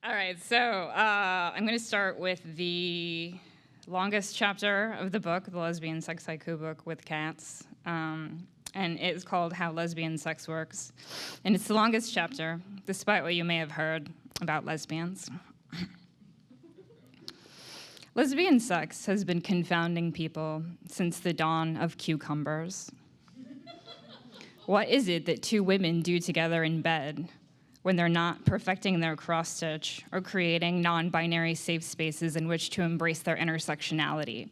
All right, so I'm going to start with the longest chapter of the book, the Lesbian Sex Haiku book with cats. And it is called How Lesbian Sex Works. And it's the longest chapter, despite what you may have heard about lesbians. Lesbian sex has been confounding people since the dawn of cucumbers. What is it that two women do together in bed when they're not perfecting their cross-stitch or creating non-binary safe spaces in which to embrace their intersectionality?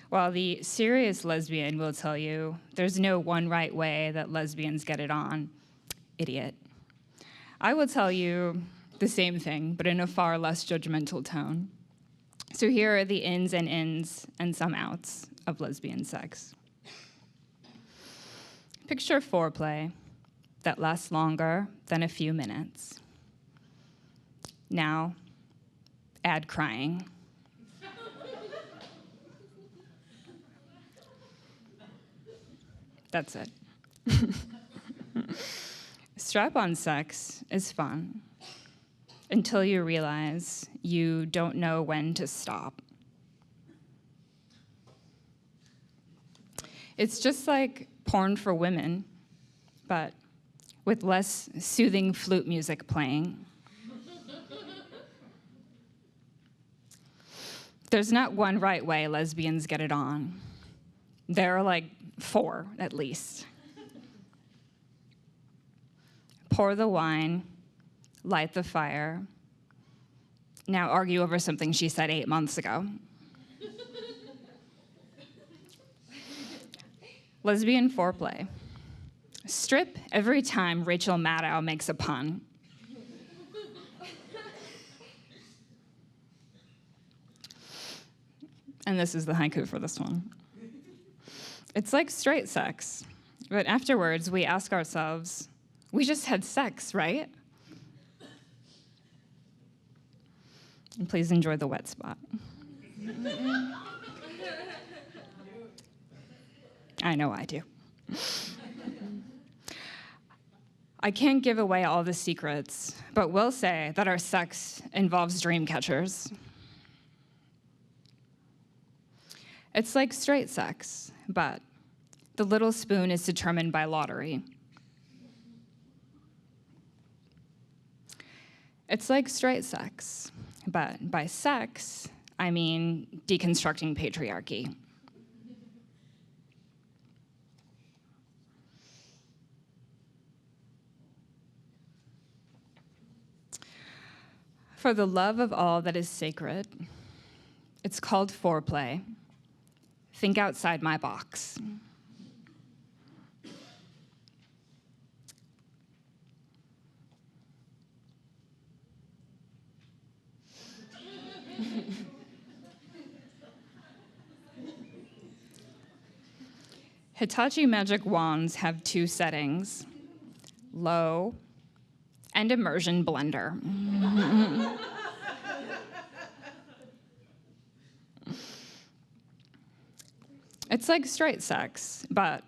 While the serious lesbian will tell you there's no one right way that lesbians get it on, idiot. I will tell you the same thing, but in a far less judgmental tone. So here are the ins and some outs of lesbian sex. Picture foreplay that lasts longer than a few minutes. Now, add crying. That's it. Strap-on sex is fun until you realize you don't know when to stop. It's just like porn for women, but with less soothing flute music playing. There's not one right way lesbians get it on. There are like 4, at least. Pour the wine, light the fire. Now argue over something she said 8 months ago. Lesbian foreplay. Strip every time Rachel Maddow makes a pun. And this is the haiku for this one. It's like straight sex, but afterwards we ask ourselves, we just had sex, right? And please enjoy the wet spot. I know I do. I can't give away all the secrets, but will say that our sex involves dream catchers. It's like straight sex, but the little spoon is determined by lottery. It's like straight sex, but by sex, I mean deconstructing patriarchy. For the love of all that is sacred, it's called foreplay. Think outside my box. Hitachi magic wands have 2 settings, low and immersion blender. It's like straight sex, but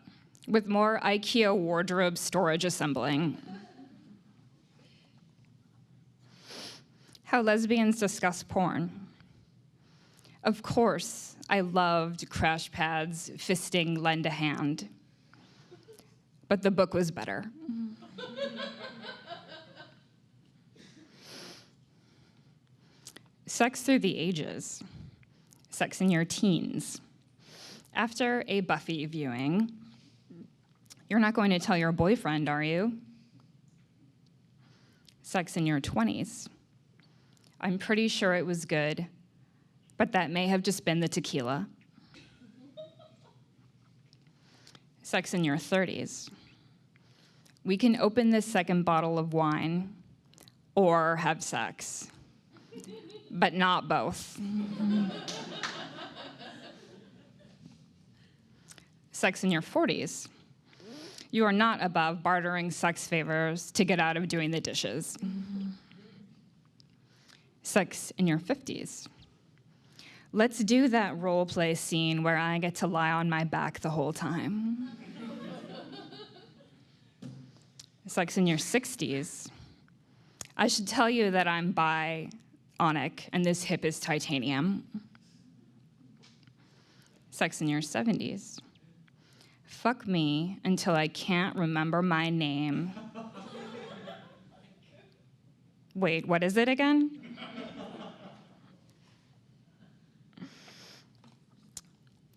with more IKEA wardrobe storage assembling. How lesbians discuss porn. Of course, I loved crash pads, fisting, lend a hand. But the book was better. Sex through the ages. Sex in your teens. After a Buffy viewing, you're not going to tell your boyfriend, are you? Sex in your 20s. I'm pretty sure it was good, but that may have just been the tequila. Sex in your 30s. We can open this second bottle of wine or have sex, but not both. Sex in your 40s. You are not above bartering sex favors to get out of doing the dishes. Sex in your 50s. Let's do that role play scene where I get to lie on my back the whole time. Sex in your 60s. I should tell you that I'm bionic, and this hip is titanium. Sex in your 70s. Fuck me until I can't remember my name. Wait, what is it again?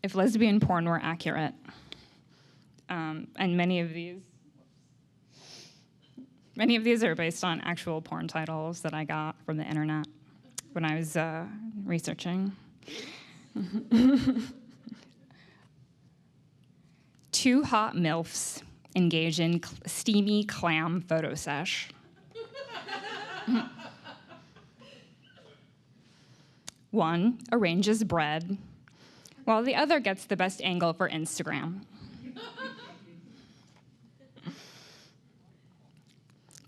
If lesbian porn were accurate, and many of these are based on actual porn titles that I got from the internet when I was researching. 2 hot MILFs engage in steamy clam photo sesh. 1 arranges bread, while the other gets the best angle for Instagram.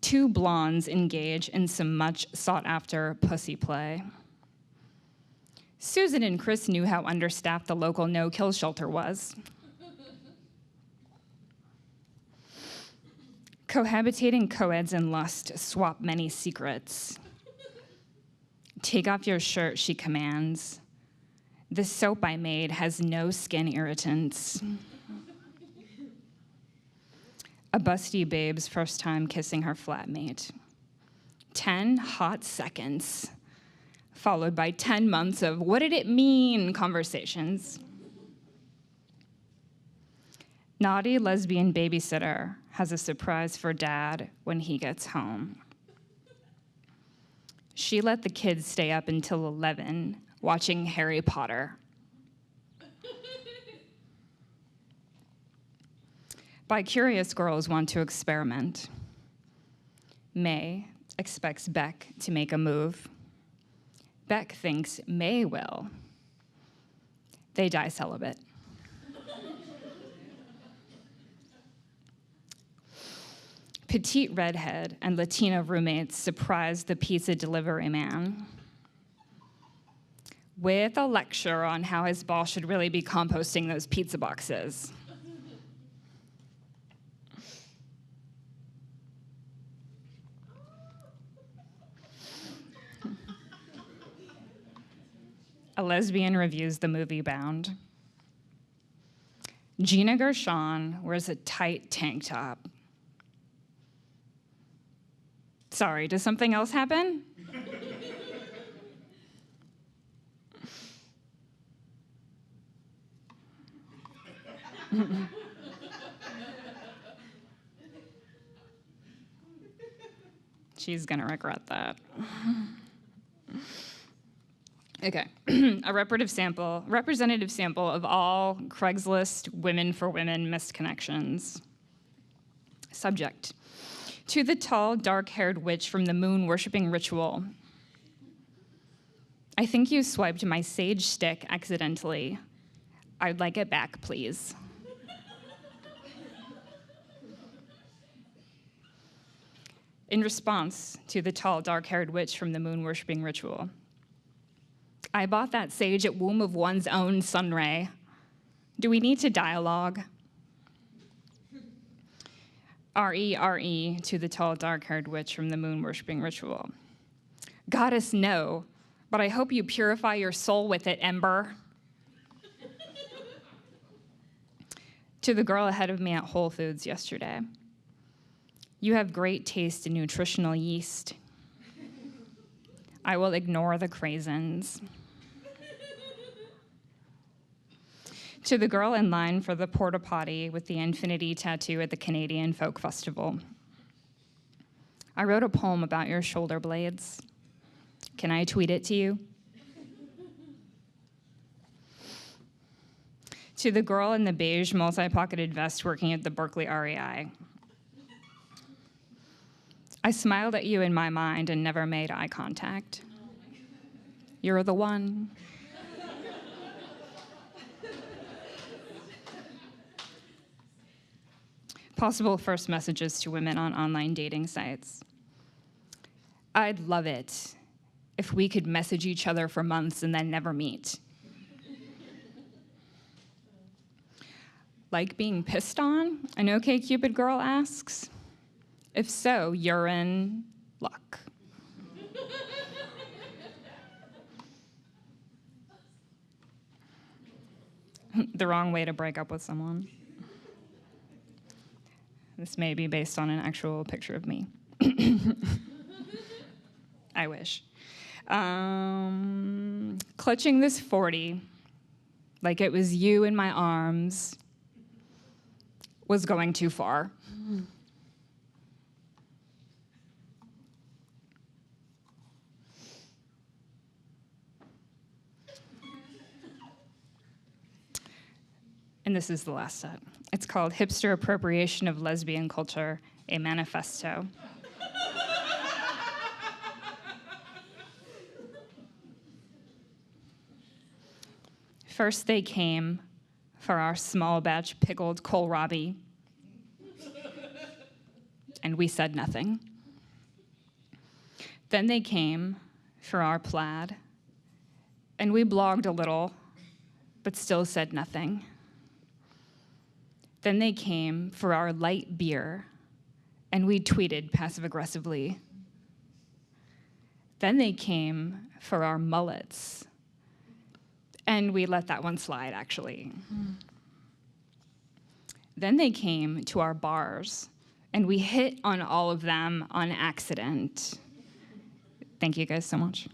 2 blondes engage in some much sought-after pussy play. Susan and Chris knew how understaffed the local no-kill shelter was. Cohabitating co-eds in lust swap many secrets. Take off your shirt, she commands. The soap I made has no skin irritants. A busty babe's first time kissing her flatmate. 10 hot seconds, followed by 10 months of what did it mean conversations. Naughty lesbian babysitter has a surprise for dad when he gets home. She let the kids stay up until 11 watching Harry Potter. Bi-curious girls want to experiment. May expects Beck to make a move. Beck thinks May will. They die celibate. Petite redhead and Latina roommates surprise the pizza delivery man with a lecture on how his boss should really be composting those pizza boxes. A lesbian reviews the movie Bound. Gina Gershon wears a tight tank top. Sorry, does something else happen? She's gonna regret that. Okay, a representative sample of all Craigslist women for women missed connections. Subject: to the tall, dark-haired witch from the moon-worshipping ritual. I think you swiped my sage stick accidentally. I'd like it back, please. In response to the tall, dark-haired witch from the moon-worshipping ritual, I bought that sage at womb of one's own sunray. Do we need to dialogue? R-E-R-E to the tall, dark-haired witch from the moon-worshipping ritual. Goddess, no, but I hope you purify your soul with it, Ember. To the girl ahead of me at Whole Foods yesterday. You have great taste in nutritional yeast. I will ignore the craisins. To the girl in line for the porta potty with the infinity tattoo at the Canadian Folk Festival. I wrote a poem about your shoulder blades. Can I tweet it to you? To the girl in the beige multi-pocketed vest working at the Berkeley REI. I smiled at you in my mind and never made eye contact. You're the one. Possible first messages to women on online dating sites. I'd love it if we could message each other for months and then never meet. Like being pissed on? An OkCupid girl asks. If so, you're in luck. the wrong way to break up with someone. This may be based on an actual picture of me. I wish. Clutching this 40, like it was you in my arms, was going too far. And this is the last set. It's called Hipster Appropriation of Lesbian Culture, a Manifesto. First they came for our small batch pickled kohlrabi, and we said nothing. Then they came for our plaid, and we blogged a little, but still said nothing. Then they came for our light beer, and we tweeted passive-aggressively. Then they came for our mullets, and we let that one slide, actually. Then they came to our bars, and we hit on all of them on accident. Thank you guys so much.